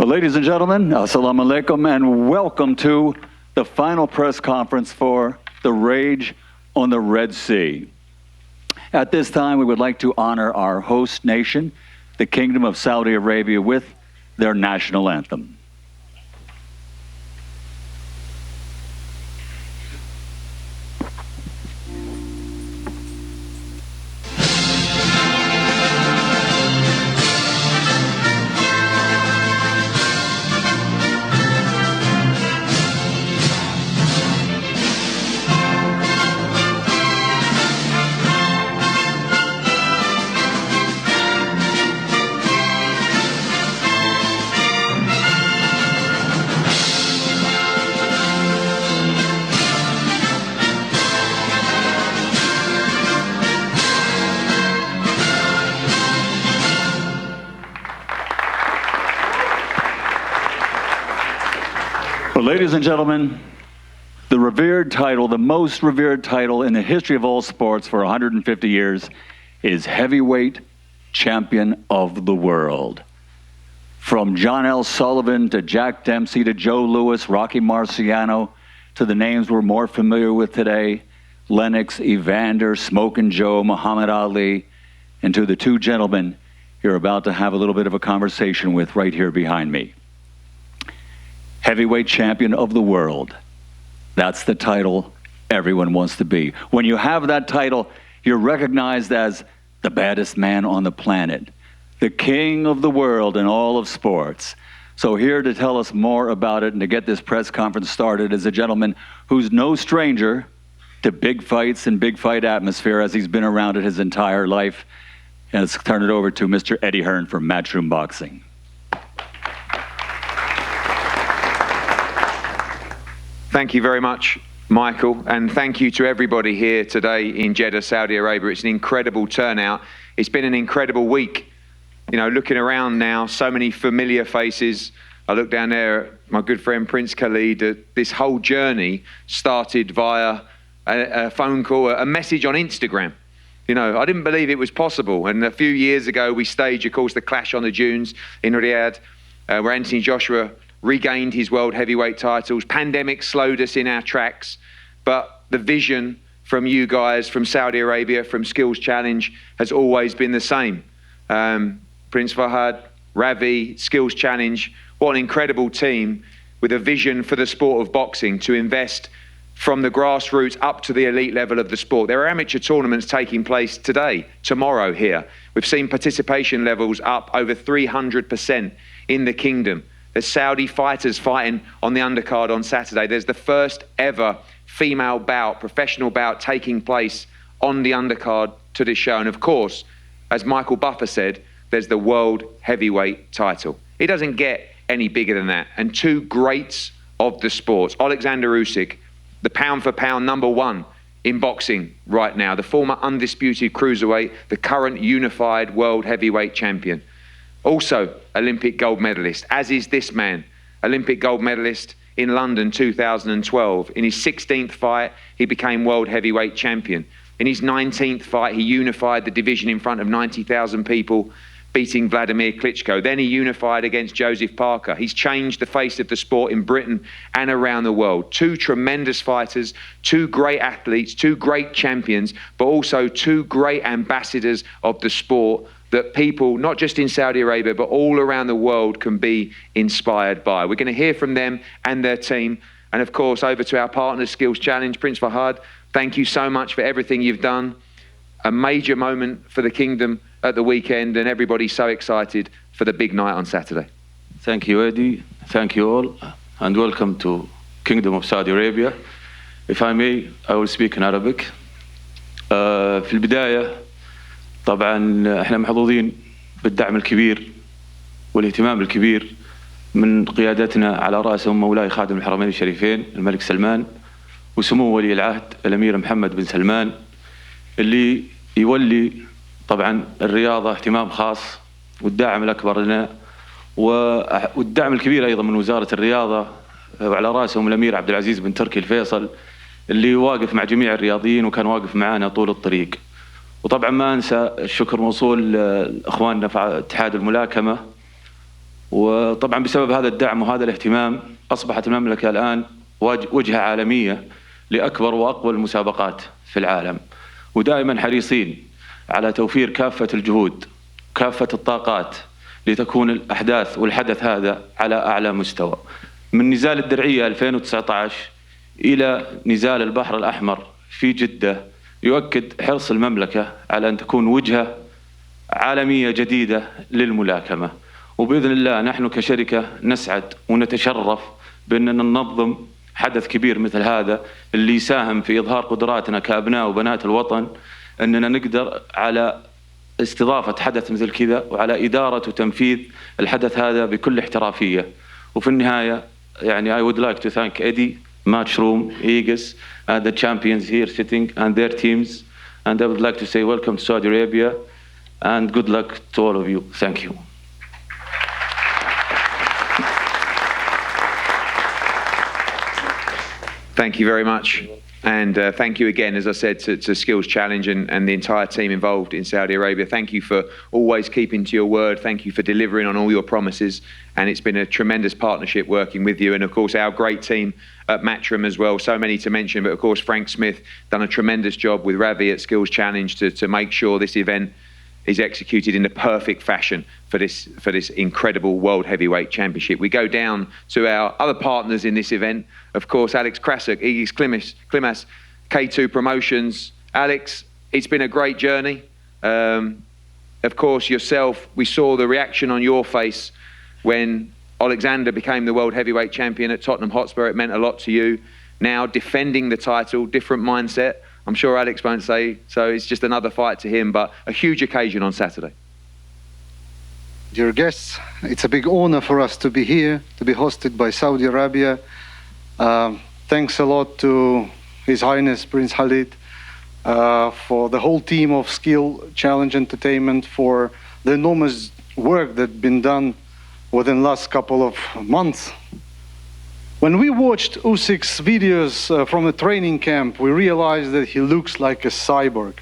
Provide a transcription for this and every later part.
Well, ladies and gentlemen, assalamu alaikum, and welcome to the final press conference for the Rage on the Red Sea. At this time, we would like to honor our host nation, the Kingdom of Saudi Arabia, with their national anthem. Well, ladies and gentlemen, the revered title, the most revered title in the history of all sports for 150 years is Heavyweight Champion of the World. From John L. Sullivan to Jack Dempsey to Joe Louis, Rocky Marciano, to the names we're more familiar with today, Lennox, Evander, Smokin' Joe, Muhammad Ali, and to the two gentlemen you're about to have a little bit of a conversation with right here behind me. Heavyweight Champion of the World. That's the title everyone wants to be. When you have that title, you're recognized as the baddest man on the planet, the king of the world in all of sports. So here to tell us more about it and to get this press conference started is a gentleman who's no stranger to big fights and big fight atmosphere, as he's been around it his entire life. And let's turn it over to Mr. Eddie Hearn from Matchroom Boxing. Thank you very much, Michael, and thank you to everybody here today in Jeddah, Saudi Arabia. It's an incredible turnout. It's been an incredible week. You know, looking around now, so many familiar faces. I look down there at my good friend Prince Khalid. This whole journey started via a phone call, a message on Instagram. You know, I didn't believe it was possible. And a few years ago, we staged, of course, the Clash on the Dunes in Riyadh, where Anthony Joshua regained his world heavyweight titles. Pandemic slowed us in our tracks, but the vision from you guys, from Saudi Arabia, from Skills Challenge has always been the same. Prince Fahad, Ravi, Skills Challenge, what an incredible team with a vision for the sport of boxing to invest from the grassroots up to the elite level of the sport. There are amateur tournaments taking place today, tomorrow here. We've seen participation levels up over 300% in the kingdom. There's Saudi fighters fighting on the undercard on Saturday. There's the first ever female bout, professional bout, taking place on the undercard to this show. And of course, as Michael Buffer said, there's the world heavyweight title. It doesn't get any bigger than that. And two greats of the sports, Oleksandr Usyk, the pound for pound #1 in boxing right now, the former undisputed cruiserweight, the current unified world heavyweight champion. Also, Olympic gold medalist, as is this man, Olympic gold medalist in London 2012. In his 16th fight, he became world heavyweight champion. In his 19th fight, he unified the division in front of 90,000 people, beating Vladimir Klitschko. Then he unified against Joseph Parker. He's changed the face of the sport in Britain and around the world. Two tremendous fighters, two great athletes, two great champions, but also two great ambassadors of the sport that people, not just in Saudi Arabia, but all around the world can be inspired by. We're going to hear from them and their team. And of course, over to our partners, Skills Challenge. Prince Fahad, thank you so much for everything you've done. A major moment for the kingdom at the weekend, and everybody's so excited for the big night on Saturday. Thank you, Eddie. Thank you all, and welcome to Kingdom of Saudi Arabia. If I may, I will speak in Arabic. في البداية طبعا احنا محظوظين بالدعم الكبير والاهتمام الكبير من قيادتنا على رأسهم مولاي خادم الحرمين الشريفين الملك سلمان وسمو ولي العهد الأمير محمد بن سلمان، اللي يولي طبعا الرياضة اهتمام خاص والدعم الأكبر لنا والدعم الكبير أيضا من وزارة الرياضة وعلى رأسهم الأمير عبد العزيز بن تركي الفيصل، اللي واقف مع جميع الرياضيين وكان واقف معنا طول الطريق. وطبعا ما انسى الشكر موصول لاخواننا في اتحاد الملاكمه وطبعا بسبب هذا الدعم وهذا الاهتمام أصبحت المملكة الآن وجهة عالمية لأكبر وأقوى المسابقات في العالم، ودائما حريصين على توفير كافة الجهود كافة الطاقات لتكون الأحداث والحدث هذا على أعلى مستوى. من نزال الدرعية 2019 إلى نزال البحر الأحمر في جدة يؤكد حرص المملكة على أن تكون وجهة عالمية جديدة للملاكمة، وبإذن الله نحن كشركة نسعد ونتشرف بأننا ننظم حدث كبير مثل هذا اللي يساهم في إظهار قدراتنا كأبناء وبنات الوطن، أننا نقدر على استضافة حدث مثل كذا وعلى إدارة وتنفيذ الحدث هذا بكل احترافية. وفي النهاية يعني I would like to thank Eddie, Matchroom, Aegis, and the champions here sitting and their teams, and I would like to say welcome to Saudi Arabia and good luck to all of you. Thank you. Thank you very much. And thank you again, as I said, to Skills Challenge and the entire team involved in Saudi Arabia. Thank you for always keeping to your word. Thank you for delivering on all your promises. And it's been a tremendous partnership working with you. And of course, our great team at Matchroom as well. So many to mention, but of course, Frank Smith done a tremendous job with Ravi at Skills Challenge to make sure this event is executed in the perfect fashion for this incredible World Heavyweight Championship. We go down to our other partners in this event. Of course, Alex Krasuk, Igis Klimas, K2 Promotions. Alex, it's been a great journey. Of course, yourself, we saw the reaction on your face when Oleksandr became the World Heavyweight Champion at Tottenham Hotspur. It meant a lot to you. Now defending the title, different mindset. I'm sure Alex won't say, so it's just another fight to him, but a huge occasion on Saturday. Dear guests, it's a big honor for us to be here, to be hosted by Saudi Arabia. Thanks a lot to His Highness Prince Khalid, for the whole team of Skill Challenge Entertainment, for the enormous work that's been done within the last couple of months. When we watched Usyk's videos from the training camp, we realized that he looks like a cyborg.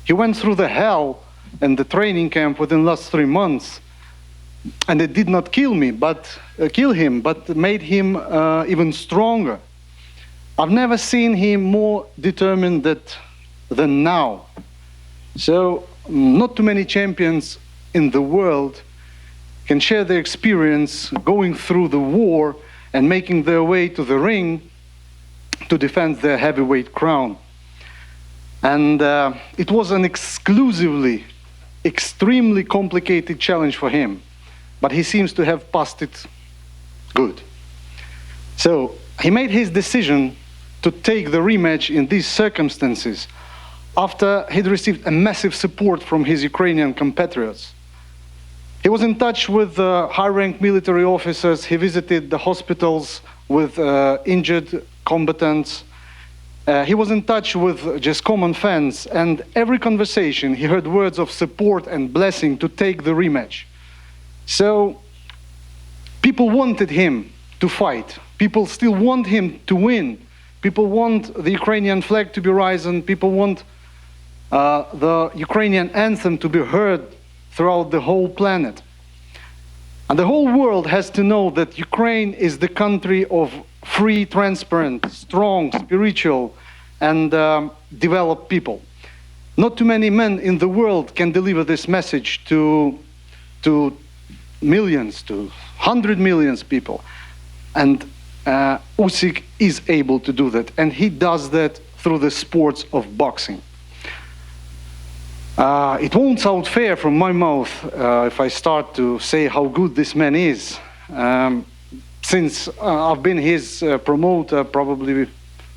He went through the hell in the training camp within the last 3 months, and it did not kill him, but made him even stronger. I've never seen him more determined than now. So not too many champions in the world can share their experience going through the war and making their way to the ring to defend their heavyweight crown. And it was an extremely complicated challenge for him, but he seems to have passed it good. So he made his decision to take the rematch in these circumstances after he'd received a massive support from his Ukrainian compatriots. He was in touch with high-ranked military officers. He visited the hospitals with injured combatants. He was in touch with just common fans, and every conversation he heard words of support and blessing to take the rematch. So people wanted him to fight. People still want him to win. People want the Ukrainian flag to be risen. People want the Ukrainian anthem to be heard throughout the whole planet. And the whole world has to know that Ukraine is the country of free, transparent, strong, spiritual, and developed people. Not too many men in the world can deliver this message to millions, to 100 million people. And Usyk is able to do that, and he does that through the sports of boxing. It won't sound fair from my mouth if I start to say how good this man is, since I've been his promoter probably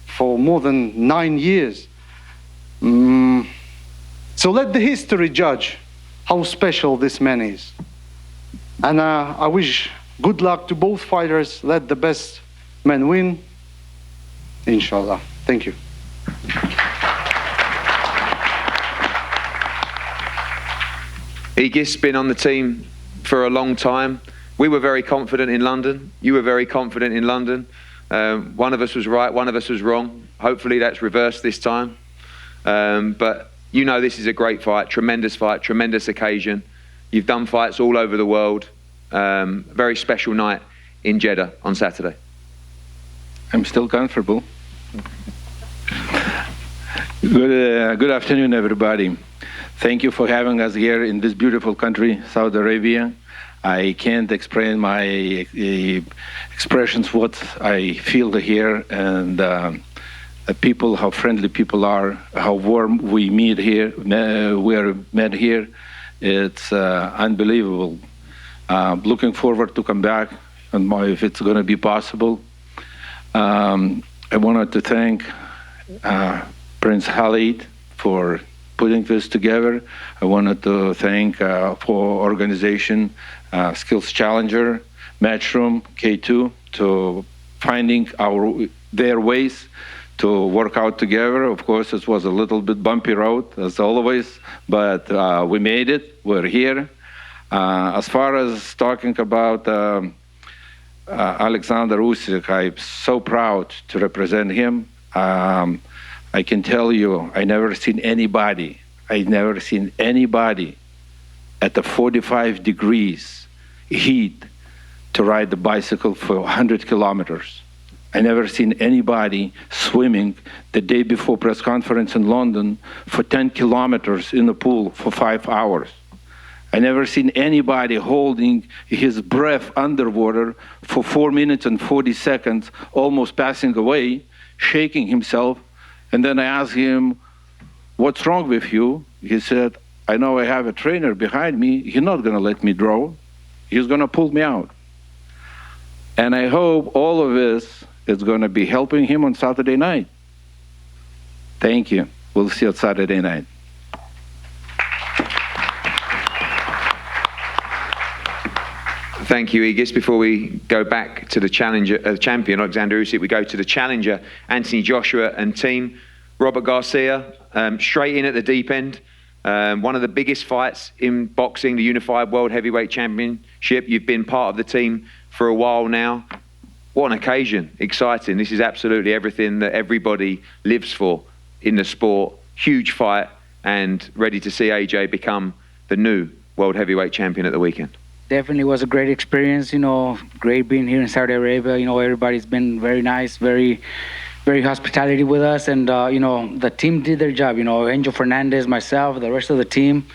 for more than 9 years. So let the history judge how special this man is. And I wish good luck to both fighters. Let the best man win, inshallah. Thank you. Igis been on the team for a long time. We were very confident in London. You were very confident in London. One of us was right, one of us was wrong. Hopefully that's reversed this time. But you know this is a great fight, tremendous occasion. You've done fights all over the world. very special night in Jeddah on Saturday? I'm still comfortable. Good afternoon, everybody. Thank you for having us here in this beautiful country, Saudi Arabia. I can't explain my expressions, what I feel here, and the people, how friendly people are, how warm we meet here. We're met here. It's unbelievable. Looking forward to come back, and if it's going to be possible. I wanted to thank Prince Khalid for putting this together. I wanted to thank for organization Skills Challenger, Matchroom, K2, to finding their ways to work out together. Of course, it was a little bit bumpy road, as always, but we made it. We're here. As far as talking about Oleksandr Usyk, I'm so proud to represent him. I can tell you, I never seen anybody at the 45 degrees heat to ride the bicycle for 100 kilometers. I never seen anybody swimming the day before press conference in London for 10 kilometers in the pool for 5 hours. I never seen anybody holding his breath underwater for 4 minutes and 40 seconds, almost passing away, shaking himself. And then I asked him, "What's wrong with you?" He said, "I know I have a trainer behind me. He's not going to let me drown. He's going to pull me out." And I hope all of this is going to be helping him on Saturday night. Thank you. We'll see you on Saturday night. Thank you, Igis. Before we go back to the champion, Oleksandr Usyk, we go to the challenger, Anthony Joshua and team. Robert Garcia, straight in at the deep end. One of the biggest fights in boxing, the Unified World Heavyweight Championship. You've been part of the team for a while now. What an occasion. Exciting. This is absolutely everything that everybody lives for in the sport. Huge fight, and ready to see AJ become the new World Heavyweight Champion at the weekend. Definitely was a great experience, great being here in Saudi Arabia. Everybody's been very nice, very hospitality with us, and the team did their job. Angel Fernandez, myself, the rest of the team,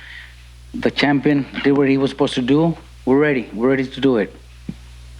the champion did what he was supposed to do. We're ready to do it.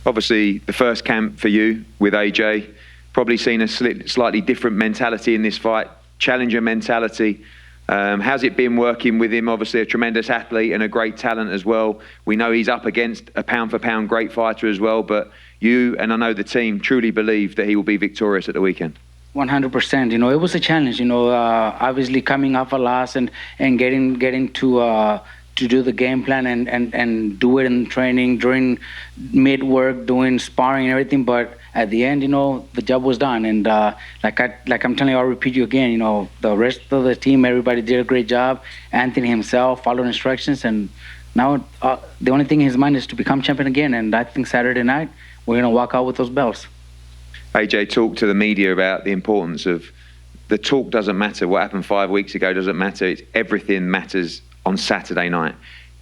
Obviously, the first camp for you with AJ, probably seen a slightly different mentality in this fight, challenger mentality. How's it been working with him? Obviously a tremendous athlete and a great talent as well. We know he's up against a pound-for-pound great fighter as well, but you and I know the team truly believe that he will be victorious at the weekend. 100%. It was a challenge. Obviously coming off a loss and getting to do the game plan and do it in training during mid-work, doing sparring and everything. But at the end, the job was done. And like I'm telling you, I'll repeat you again. The rest of the team, everybody did a great job. Anthony himself followed instructions, and now the only thing in his mind is to become champion again. And I think Saturday night we're gonna walk out with those belts. AJ talked to the media about the importance of the talk doesn't matter. What happened 5 weeks ago doesn't matter. It's everything matters on Saturday night.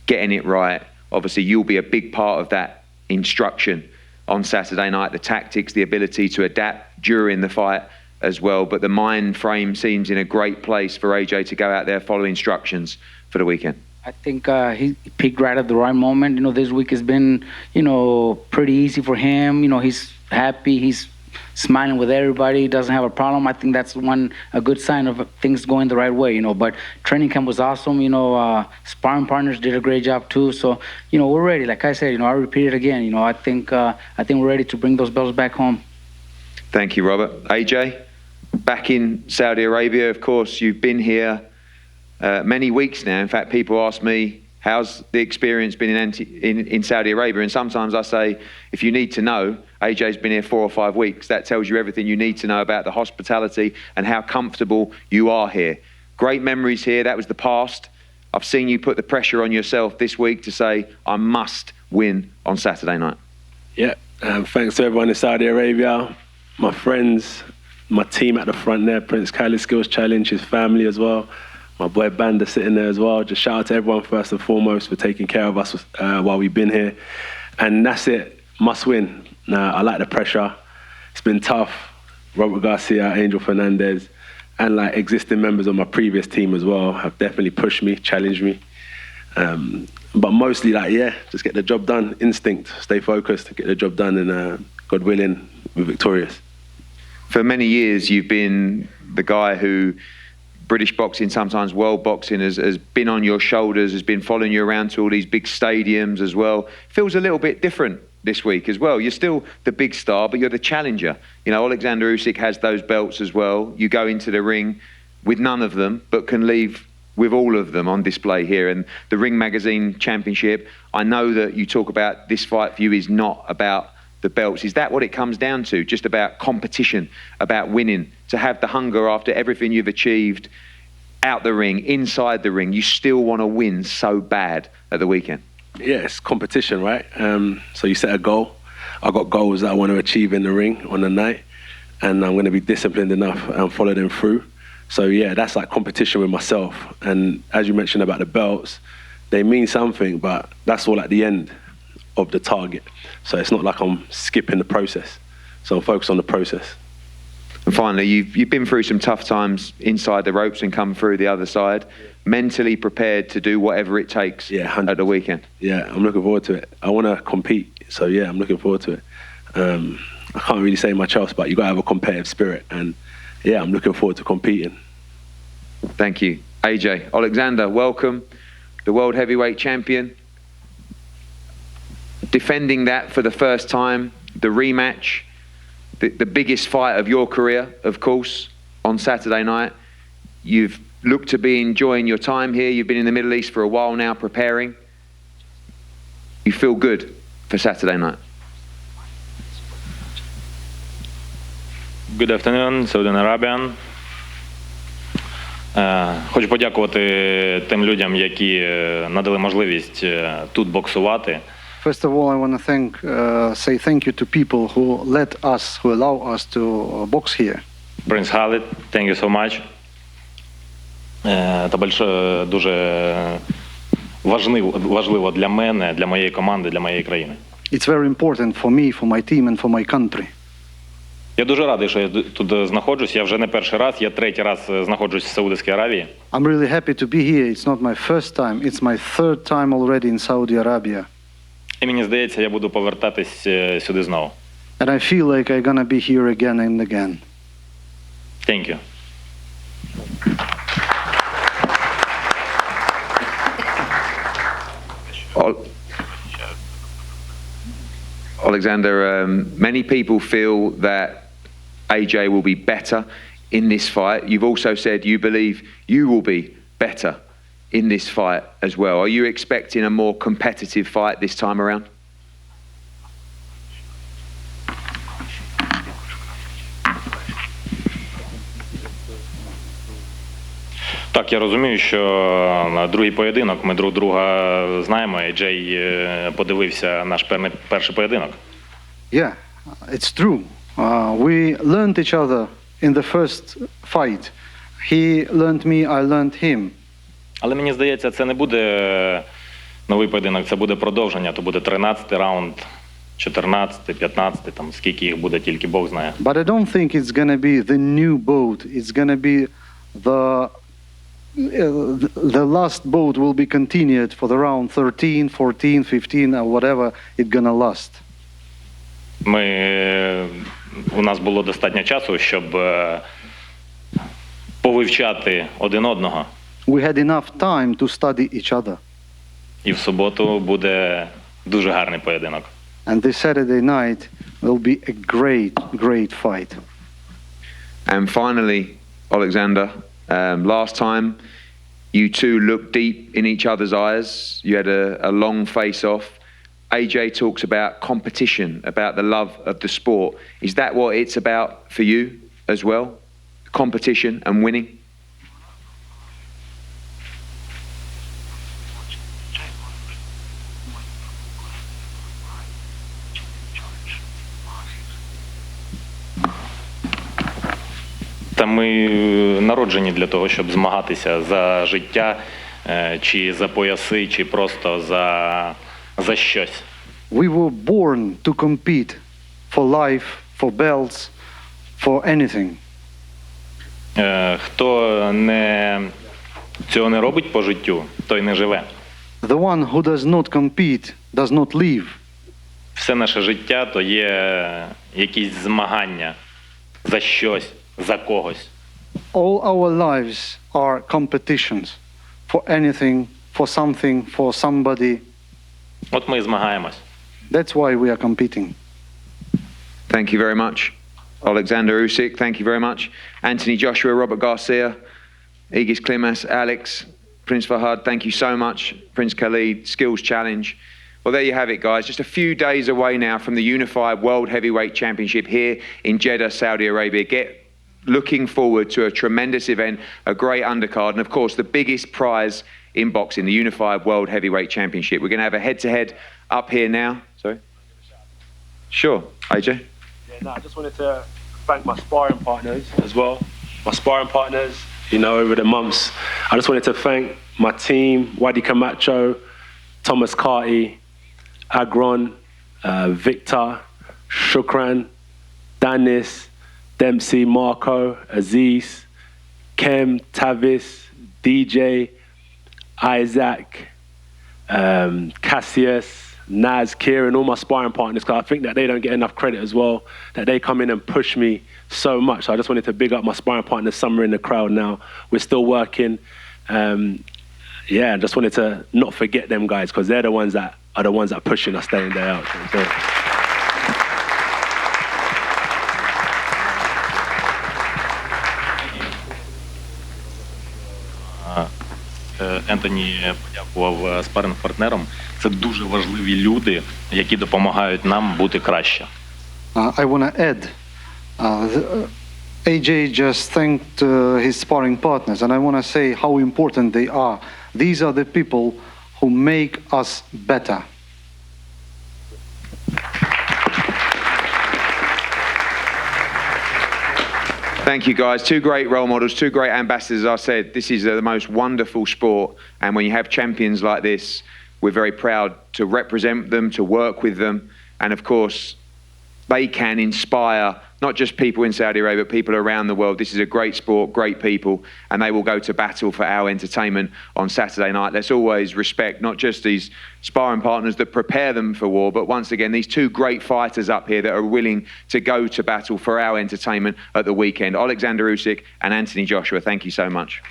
Getting it right. Obviously, you'll be a big part of that instruction on Saturday night, the tactics, the ability to adapt during the fight as well. But the mind frame seems in a great place for AJ to go out there, follow instructions for the weekend. I think he peaked right at the right moment. This week has been, pretty easy for him. He's happy. He's smiling with everybody. He doesn't have a problem. I think that's a good sign of things going the right way. But training camp was awesome. Sparring partners did a great job too. So, we're ready. Like I said, I'll repeat it again. I think we're ready to bring those belts back home. Thank you, Robert. AJ, back in Saudi Arabia, of course, you've been here many weeks now. In fact, people ask me, how's the experience been in Saudi Arabia? And sometimes I say, if you need to know, AJ's been here 4 or 5 weeks. That tells you everything you need to know about the hospitality and how comfortable you are here. Great memories here. That was the past. I've seen you put the pressure on yourself this week to say, I must win on Saturday night. Yeah, thanks to everyone in Saudi Arabia, my friends, my team at the front there, Prince Khalid Skills Challenge, his family as well. My boy Banda sitting there as well. Just shout out to everyone first and foremost for taking care of us while we've been here. And that's it, must win. I like the pressure. It's been tough. Robert Garcia, Angel Fernandez, and like existing members of my previous team as well have definitely pushed me, challenged me. But mostly just get the job done, instinct, stay focused, get the job done, and God willing, we're victorious. For many years, you've been the guy who British boxing, sometimes world boxing, has been on your shoulders, has been following you around to all these big stadiums as well. Feels a little bit different this week as well. You're still the big star, but you're the challenger. You know, Oleksandr Usyk has those belts as well. You go into the ring with none of them, but can leave with all of them on display here. And the Ring Magazine Championship, I know that you talk about this fight for you is not about the belts. Is that what it comes down to? Just about competition, about winning, to have the hunger after everything you've achieved out the ring, inside the ring, you still want to win so bad at the weekend? Yeah, it's competition, right? So you set a goal. I've got goals that I want to achieve in the ring on the night, and I'm going to be disciplined enough and follow them through. So yeah, that's like competition with myself. And as you mentioned about the belts, they mean something, but that's all at the end of the target. So it's not like I'm skipping the process. So I'm focused on the process. And finally, you've been through some tough times inside the ropes and come through the other side. Mentally prepared to do whatever it takes at the weekend. Yeah, I'm looking forward to it. I want to compete. So yeah, I'm looking forward to it. I can't really say much else, but you got to have a competitive spirit. And yeah, I'm looking forward to competing. Thank you. AJ, Oleksandr, welcome. The world heavyweight champion. Defending that for the first time, the rematch, the biggest fight of your career, of course, on Saturday night. You've looked to be enjoying your time here. You've been in the Middle East for a while now, preparing. You feel good for Saturday night? Good afternoon, Saudi Arabian. Хочу подякувати тим людям, які надали можливість тут боксувати. First of all, I want to say thank you to people who allow us to box here. Prince Khalid, thank you so much. Це дуже важливо для мене, для моєї команди, для моєї країни. It's very important for me, for my team and for my country. Я дуже радий, що я тут знаходжусь. Я вже не перший раз, я третій раз знаходжусь в Саудівській Аравії. I'm really happy to be here. It's not my first time, it's my third time already in Saudi Arabia. І мені здається, я буду повертатись сюди знову. And I feel like I'm gonna be here again and again. Thank you. Oleksandr, many people feel that AJ will be better in this fight. You've also said you believe you will be better in this fight as well. Are you expecting a more competitive fight this time around? Так, я розумію, що другий поєдинок, ми друг друга знаємо, і Джей подивився наш перший поєдинок. Yeah, it's true. We learned each other in the first fight. He learned me, I learned him. Але мені здається, це не буде новий поєдинок, це буде продовження, то буде 13-й раунд, 14-й, 15-й, там скільки їх буде, тільки Бог знає. But I don't think it's gonna be the new boat. It's gonna be the last boat will be continued for the round 13, 14, 15, or whatever it's gonna last. У нас було достатньо часу, щоб повивчати один одного. We had enough time to study each other. І в суботу буде дуже гарний поєдинок. And this Saturday night will be a great fight. And finally, Oleksandr, last time you two looked deep in each other's eyes. You had a long face-off. AJ talks about competition, about the love of the sport. Is that what it's about for you as well? Competition and winning? Та ми народжені для того, щоб змагатися за життя, чи за пояси, чи просто за щось. we were born to compete for life, for belts, for anything. Хто цього не робить по життю, той не живе. The one who does not compete does not live. Все наше життя то є якісь змагання за щось, за когось. All our lives are competitions for anything, for something, for somebody. От ми і змагаємось. That's why we are competing. Thank you very much. Oleksandr Usyk, thank you very much. Anthony Joshua, Robert Garcia, Igis Klimas, Alex, Prince Fahad, thank you so much. Prince Khalid, Skills Challenge. Well, there you have it, guys. Just a few days away now from the Unified World Heavyweight Championship here in Jeddah, Saudi Arabia. Looking forward to a tremendous event, a great undercard, and of course the biggest prize in boxing, the Unified World Heavyweight Championship. We're going to have a head-to-head up here now. Sorry? Sure, AJ? Yeah, no, I just wanted to thank my sparring partners as well. My sparring partners, you know, over the months. I just wanted to thank my team, Wadi Camacho, Thomas Carty, Agron, Victor, Shukran, Danis, Dempsey, Marco, Aziz, Kem, Tavis, DJ, Isaac, Cassius, Naz, Kieran, all my sparring partners, because I think that they don't get enough credit as well, that they come in and push me so much. So I just wanted to big up my sparring partners, some are in the crowd now. We're still working. Yeah, I just wanted to not forget them guys, because they're the ones that are the ones that are pushing us day in, day out. So, Ентоні подякував спаринг-партнерам. Це дуже важливі люди, які допомагають нам бути краще. I want to add, AJ just thanked his sparring partners, and I want to say how important they are. These are the people who make us better. Thank you, guys. Two great role models, two great ambassadors. As I said, this is the most wonderful sport, and when you have champions like this, we're very proud to represent them, to work with them, and of course, they can inspire not just people in Saudi Arabia, but people around the world. This is a great sport, great people, and they will go to battle for our entertainment on Saturday night. Let's always respect not just these sparring partners that prepare them for war, but once again, these two great fighters up here that are willing to go to battle for our entertainment at the weekend. Oleksandr Usyk and Anthony Joshua, thank you so much.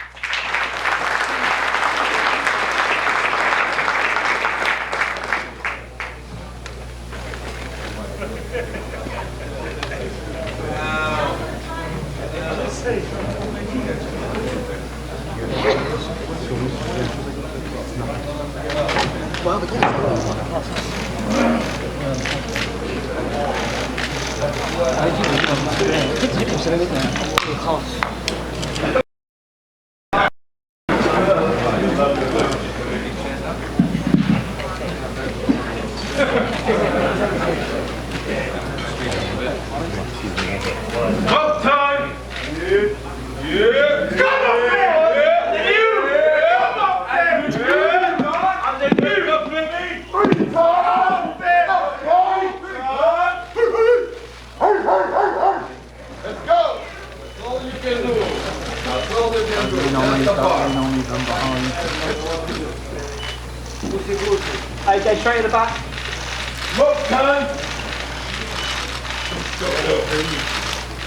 Okay, straight in the back.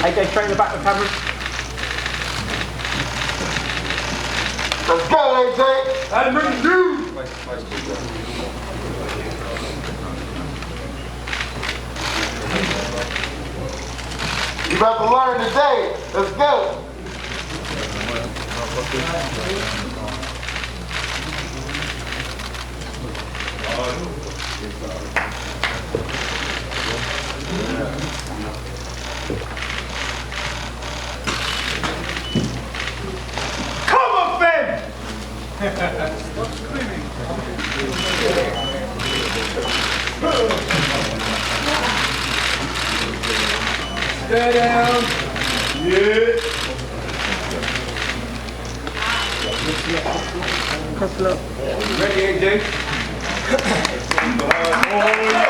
Okay, straight in the back of the camera. Let's go, AJ. And bring you. You about to learn today. Let's go. Come on, Ben! Stop screaming. Stay down. Yeah. Ready, AJ? Oh,